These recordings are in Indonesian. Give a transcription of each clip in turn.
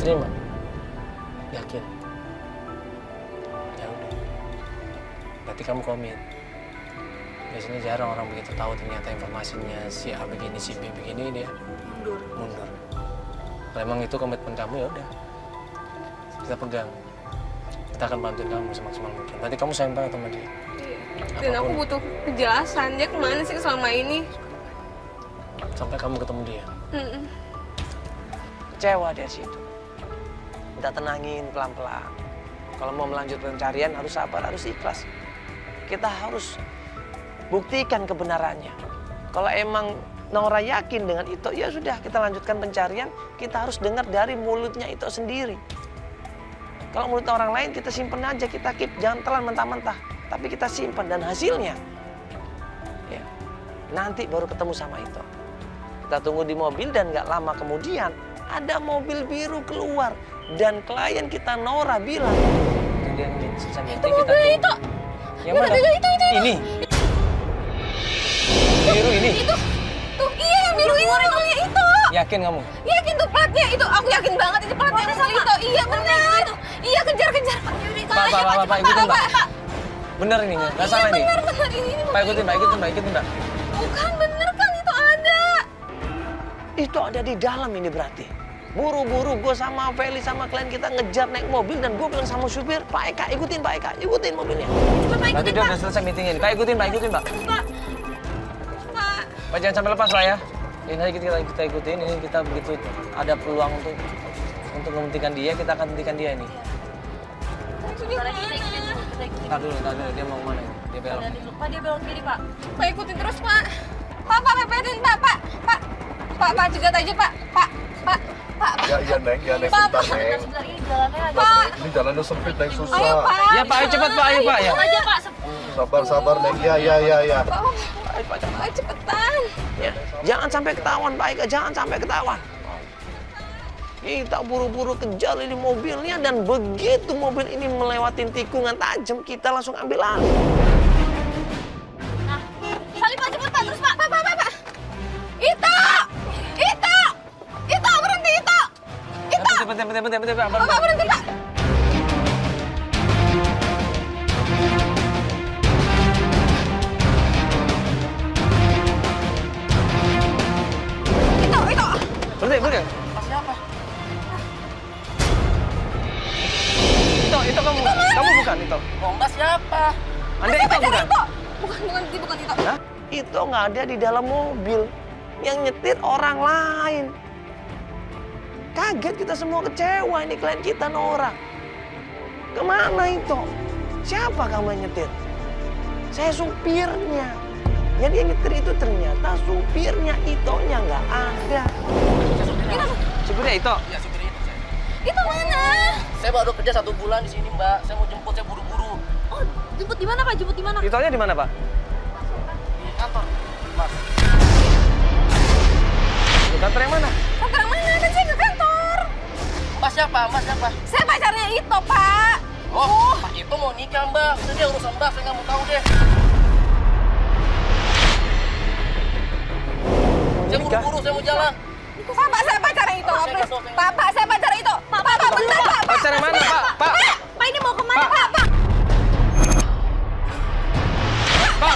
terima? Yakin? Ya udah. Berarti kamu komit. Biasanya jarang orang begitu tahu ternyata informasinya si A begini, si B begini, dia mundur. Kalau emang itu komitmen kamu, ya udah. Kita pegang. Kita akan bantuin kamu semaksimal mungkin. Berarti kamu sayang banget sama dia. Dan aku butuh kejelasan, dia kemana sih selama ini? Sampai kamu ketemu dia. Kecewa dari situ. Kita tenangin pelan-pelan. Kalau mau melanjutkan pencarian harus sabar, harus ikhlas. Kita harus buktikan kebenarannya. Kalau emang Nora yakin dengan itu, ya sudah kita lanjutkan pencarian. Kita harus dengar dari mulutnya itu sendiri. Kalau mulut orang lain kita simpen aja, kita keep, jangan telan mentah-mentah. Tapi kita simpan dan hasilnya, ya, nanti baru ketemu sama itu. Kita tunggu di mobil dan nggak lama kemudian ada mobil biru keluar dan klien kita Nora bilang, Itu dia yang selesai meeting, kita mobil tunggu. itu. Yang mana? Itu. Ini. Biru ini. Itu. Tuh, iya yang biru ini mobilnya itu. Yakin kamu? Yakin tuh platnya itu, aku yakin banget itu platnya mobil itu. Iya benar. Iya kejar. Pak, ikutin Pak. Bener ini, nggak salah ini. Benar ini. Pak, ikutin Pak. Bukan bener kan itu ada. itu ada di dalam ini berarti. Buru-buru gue sama Feli sama klien kita ngejar naik mobil dan gue bilang sama supir, Pak Eka ikutin mobilnya. Nanti dia udah selesai meetingin. Pak, ikutin Pak. Pak, jangan sampai lepas Pak ya. Ini nanti kita ikutin, ini kita begitu ada peluang untuk menghentikan dia, kita akan hentikan dia ini. Ntar dulu, dia mau kemana ini? Dia belok. Pak, dia belok kiri, Pak. Pak ikutin terus Pak. Pak pepetin Pak. Pak cegat aja Pak. Pak. Ya Neng, Pak, bentar Neng. Sebentar, ini jalannya agak Pak. Ini jalannya sempit Neng, Ayo susah. Pak. Ya Pak, ayo cepat Pak, ayo Pak ya. aja, Pak. Sabar Neng, ya. Pak cepetan. Ya, jangan sampai ketahuan Pak Eka, jangan sampai ketahuan. Kita buru-buru kejar ini mobilnya dan begitu mobil ini melewatin tikungan tajam, kita langsung ambil alih. Nah, salib Pak, cepet Pak, terus Pak. Pak. Itu, berhenti itu. Cepet Pak. Pak berhenti Pak. Itu. Berhenti. Pasnya apa? Itu kamu bukan itu. Oh, enggak siapa? Anda itu bukan. Bukan itu. Hah? Itu nggak ada di dalam mobil. Yang nyetir orang lain. Kaget kita semua, kecewa ini klien kita Nora. Kemana itu? Siapa kamu yang nyetir? Saya supirnya. Jadi yang nyetir itu ternyata supirnya, Itonya nggak ada. Supirnya Ito? Iya, supir itu saya. Itu mana? Saya baru kerja 1 bulan di sini, Mbak. Saya mau jemput, saya buru-buru. Oh, jemput di mana, Pak? Jemput di mana? Itonya di mana, Pak? Di kantor, Mas. Di kantor yang mana? Kantor mana? Kan saya ke kantor. Mas siapa? Saya pacarnya itu Pak. Oh, Pak itu mau nikah, Mbak. Udah dia urusan Mbak, saya nggak mau tahu deh. Saya buru-buru, saya mau jalan. Pak, saya pacarnya itu. Pak, saya pacarnya itu. Pak, bentar Pak. Pacar yang mana, Pak? Pak, Pak ini mau kemana Pak? Pak,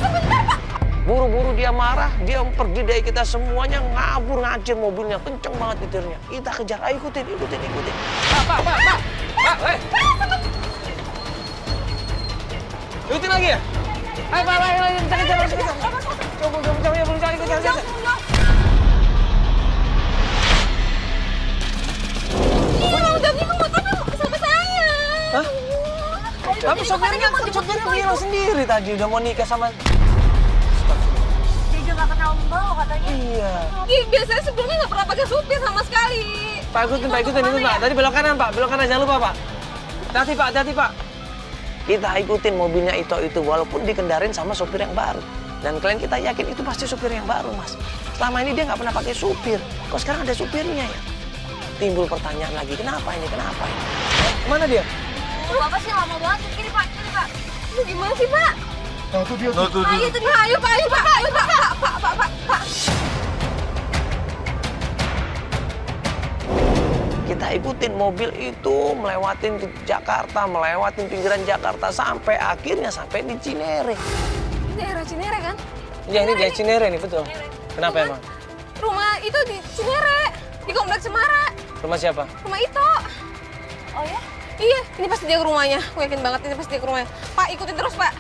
Sebentar Pak. Buru-buru dia marah, dia pergi dari kita semuanya, ngabur ngacir mobilnya, kenceng banget nyetirnya. Kita kejar, ayo ikutin. Pak, hei. Ikutin lagi ya? Ayo, Pak, kejar. Coba, ya, belum cari, kejar. Ini mau sama saya. Hah? Tapi sopirnya bilang sendiri tadi udah mau nikah sama... Dia juga kenal Mbak katanya. Iya. Ih, biasanya sebelumnya nggak pernah pakai supir sama sekali. Pak, ikutin Pak. Tadi belok kanan, Pak. Jangan lupa, Pak. Hati-hati, Pak. Kita ikutin mobilnya itu walaupun dikendarin sama supir yang baru. Dan klien kita yakin itu pasti supir yang baru, Mas. Selama ini dia nggak pernah pakai supir. Kok sekarang ada supirnya ya? Timbul pertanyaan lagi, kenapa ini? Mana dia? Bapak sih lama banget. Kiri, Pak. Lu gimana sih Pak? Nah, itu dia. Tuh. Ayo Pak. ikutin mobil itu, melewatin Jakarta, melewatin pinggiran Jakarta, sampai akhirnya sampai di Cinere. Ini daerah Cinere kan? Iya, ini dia Cinere nih, betul. Kenapa emang? Rumah itu di Cinere, di Kompleks Cemara. Rumah siapa? Rumah Ito. Oh ya? Iya, ini pasti dia ke rumahnya. Gue yakin banget ini pasti dia ke rumahnya. Pak, ikutin terus, Pak.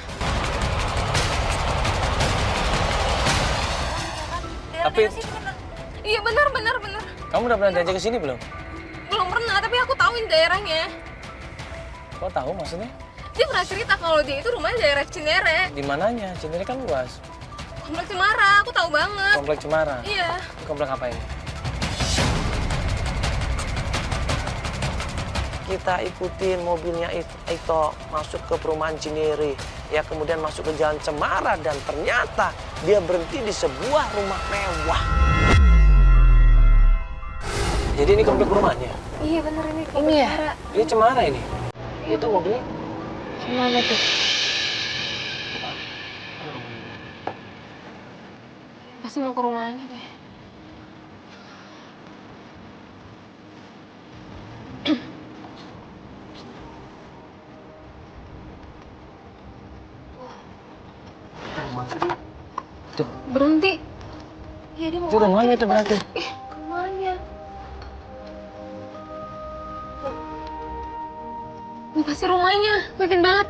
Tapi Iya, benar. kamu udah pernah diajak ke sini belum? Belum pernah, tapi aku tahu ini daerahnya. Kok tahu maksudnya? Dia pernah cerita kalau dia itu rumahnya daerah Cinere. Di mananya? Cinere kan luas. Kompleks Cemara, aku tahu banget. Komplek Cemara. Iya. Ini komplek apa ini? Kita ikutin mobilnya itu masuk ke perumahan Cinere, ya kemudian masuk ke Jalan Cemara dan ternyata dia berhenti di sebuah rumah mewah. Jadi ini komplek perumahannya? Iya, benar ini Kompleks Cemara. Ini Cemara ini? Itu mobilnya. Gimana tuh? Pasti mau ke rumahnya deh. Tuh. Berhenti. Iya, dia mau Itu rumahnya tuh berarti. ke rumahnya. Ini pasti rumahnya, gue yakin banget.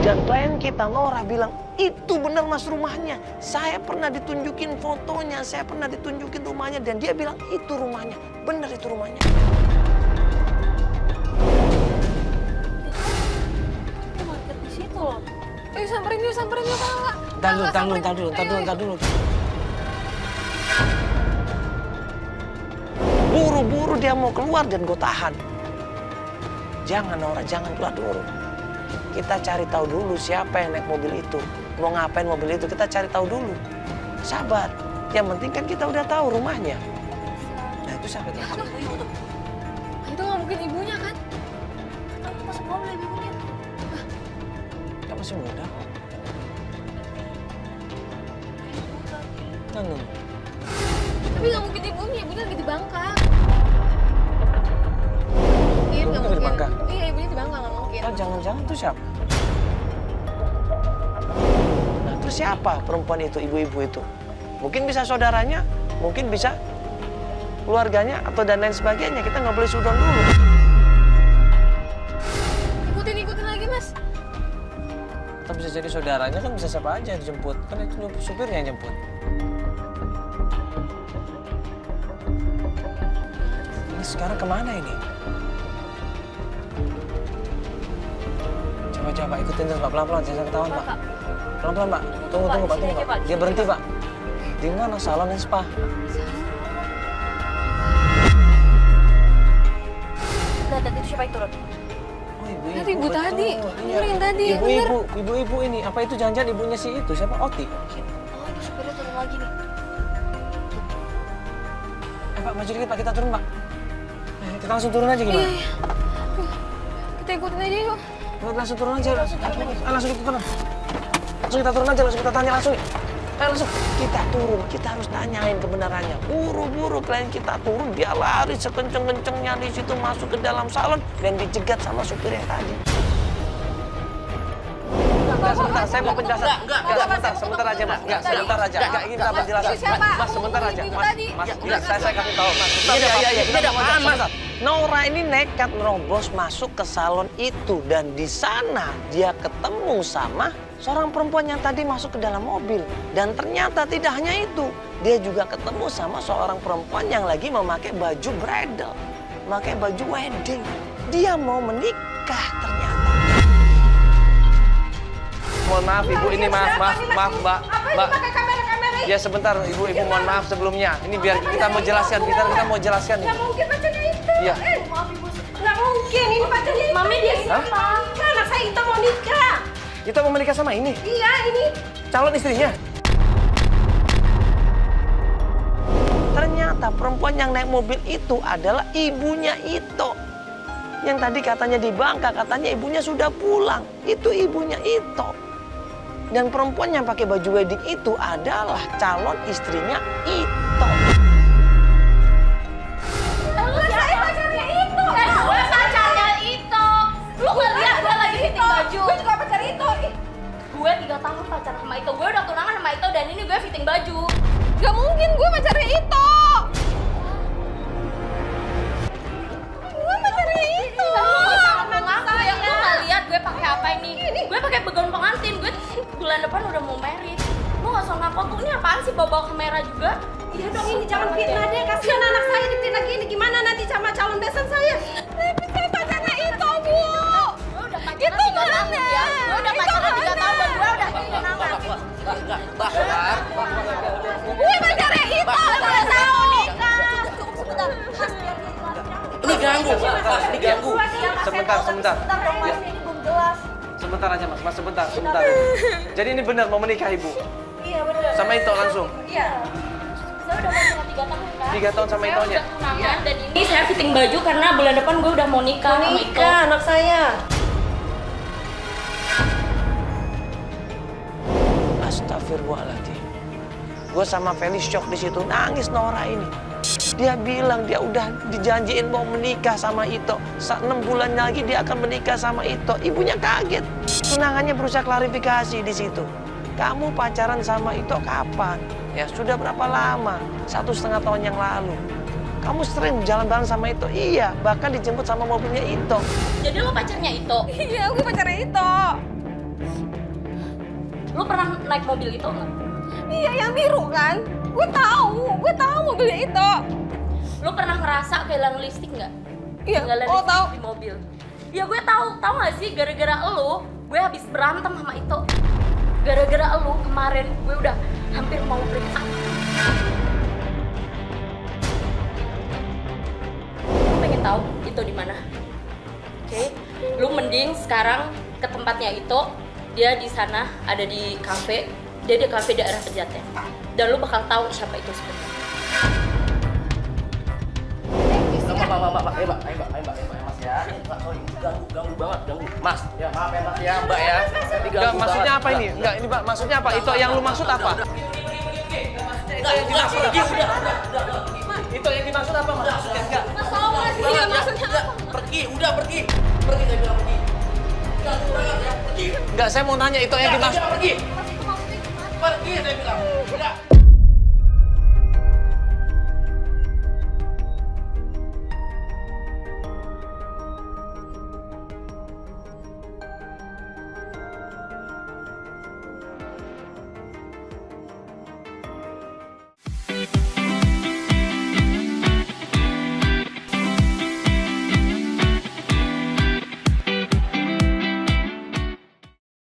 Dan klien kita Nora bilang, itu benar mas rumahnya. Saya pernah ditunjukin fotonya, saya pernah ditunjukin rumahnya. Dan dia bilang, itu rumahnya. Benar itu rumahnya. Itu market di situ loh. Ayo samperin yuk, Pak. Ntar dulu. Buru-buru dia mau keluar dan gue tahan. Jangan Nora, jangan keluar dulu. Kita cari tahu dulu siapa yang naik mobil itu. Mau ngapain mobil itu, kita cari tahu dulu. Sabar. Yang penting kan kita udah tahu rumahnya. Nah itu siapa tuh? Ibu tuh. Itu nggak mungkin ibunya kan? Kamu masuk mobil ibunya. Kita masih muda kok. Anu. Tapi nggak mungkin ibunya lagi di Bangka. Iya, Ibunya nggak lagi di mungkin. Bangka? Iya, ibunya di Bangka, nggak mungkin. Oh, jangan-jangan itu siapa? Nah terus siapa perempuan itu, ibu-ibu itu? Mungkin bisa saudaranya, mungkin bisa keluarganya atau dan lain sebagainya. Kita nggak boleh sudon dulu. Ikutin lagi, Mas. Kan bisa jadi saudaranya, kan bisa siapa aja dijemput. Kan itu supirnya yang jemput. Ini sekarang kemana ini? Coba ikutin terus Pak, pelan-pelan, jangan ketahuan Pak. Pelan-pelan Pak, tunggu Pak, tunggu Pak. Dia berhenti Pak. Di mana salon dan spa? Lihat itu siapa yang turun? Oh ibu-ibu. Tadi ibu betul. tadi. Iya. Bener yang tadi, Ibu-ibu ini. Apa itu jangan-jangan ibunya si itu? Siapa? Oti? Oh ini supirnya turun lagi nih. Pak, maju dikit Pak, kita turun Pak. Kita langsung turun aja gimana? Iya. Kita ikutin aja yuk. Langsung turun aja. Langsung kita turun. Langsung kita turun aja, langsung kita tanya langsung. Langsung kita turun, kita harus tanyain kebenarannya. Buru-buru klien kita turun, dia lari sekenceng-kencengnya di situ masuk ke dalam salon dan dicegat sama supir yang tadi. Enggak, sebentar, saya mau penjelasan. Enggak, sebentar aja mas. Enggak, sebentar aja. Enggak, ini minta penjelasan. Siapa? Mas, sebentar aja. Ibu Mas, tadi. Mas, saya kasih tahu mas. Ini ada apaan mas? Nora ini nekat nerobos masuk ke salon itu dan di sana dia ketemu sama seorang perempuan yang tadi masuk ke dalam mobil. Dan ternyata tidak hanya itu, dia juga ketemu sama seorang perempuan yang lagi memakai baju bridal, memakai baju wedding. Dia mau menikah ternyata. Mohon maaf ibu, ini maaf mbak. Ya sebentar ibu mohon maaf sebelumnya. Ini biar kita mau jelaskan, kita mau jelaskan. Nggak mungkin pacarnya itu. Iya. Maaf ibu. Nggak mungkin, ini pacarnya itu. Mami dia siapa? Kan anak saya itu mau nikah. Kita mau menikah sama ini, Iya, ini. calon istrinya. Ternyata perempuan yang naik mobil itu adalah ibunya Ito. Yang tadi katanya di Bangka, katanya ibunya sudah pulang. Itu ibunya Ito. Dan perempuan yang pakai baju wedding itu adalah calon istrinya Ito. gue 3 tahun pacaran sama Ito. Gue udah tunangan sama Ito dan ini gue fitting baju. Gak mungkin gue pacarnya Ito. Gue pacarnya Ito. Ngaku ya, lu gak lihat gue pakai apa ini? Gue pakai begon pengantin. Gue bulan depan udah mau married. Lu gak usah ngaku tuh, ini apaan sih bawa kamera juga? Iya dong, ini jangan fitnah deh. Kasihan anak saya difitnah gini. Gimana nanti sama calon besan saya? Tapi saya pacarnya Ito, Bu. Gue udah pacaran 3 tahun ya. Gue udah pacaran 3 tahun dan gue udah tunangan. Gue pacarnya Ito, 3 tahun nikah. Cukup sebentar. Mas, biar dia jelaskan. Ini ganggu, Mas, ini ganggu. Sebentar. Sebentar dong, Mas. Ini belum jelas. Sebentar aja Mas, sebentar. Jadi ini benar mau menikah Ibu? Iya, benar. Sama Ito langsung? Iya. Saya udah pacaran 3 tahun kan. 3 tahun sama Itonya? Saya udah tunangan dan ini saya fitting baju karena bulan depan gue udah mau nikah sama Ito. anak saya. Astagfirullahaladzim. Gue sama Feli shock di situ, nangis Nora ini. Dia bilang dia udah dijanjiin mau menikah sama Ito. 6 bulan lagi dia akan menikah sama Ito. Ibunya kaget. Tunangannya berusaha klarifikasi di situ. Kamu pacaran sama Ito kapan? Ya sudah berapa lama? 1,5 tahun yang lalu. Kamu sering jalan bareng sama Ito? Iya, bahkan dijemput sama mobilnya Ito. Jadi lo pacarnya Ito? Iya, gue pacarnya Ito. Lo pernah naik mobil Ito nggak? Iya, yang biru kan? Gue tahu mobilnya Ito. Lo pernah ngerasa kehilangan listrik nggak? Iya, Ketinggalan oh listrik tahu. di mobil. Ya gue tahu nggak sih gara-gara lo, gue habis berantem sama Ito. Gara-gara lo kemarin gue udah hampir mau periksa. Lo pengen tahu Ito di mana? Oke, lo mending sekarang ke tempatnya Ito. Dia di sana ada di kafe. Dia di kafe daerah Pejaten. Dan lo bakal tahu siapa itu sebenarnya. Mbak, ayo Mas ya. Mbak, oh ini ganggu banget, ganggu. Mas, ya maaf ya Mas ya, Mbak ya. Ini Enggak, maksudnya apa ini? Enggak, ini Pak, maksudnya apa? Ito yang lu maksud apa? Itu yang dimaksud apa? Ito yang dimaksud apa maksudnya? Enggak. Iya, maksudnya apa? Pergi, udah pergi. Pergi saya bilang pergi. Ganggu banget ya, pergi. Enggak, saya mau nanya Ito yang dimaksud. Pergi.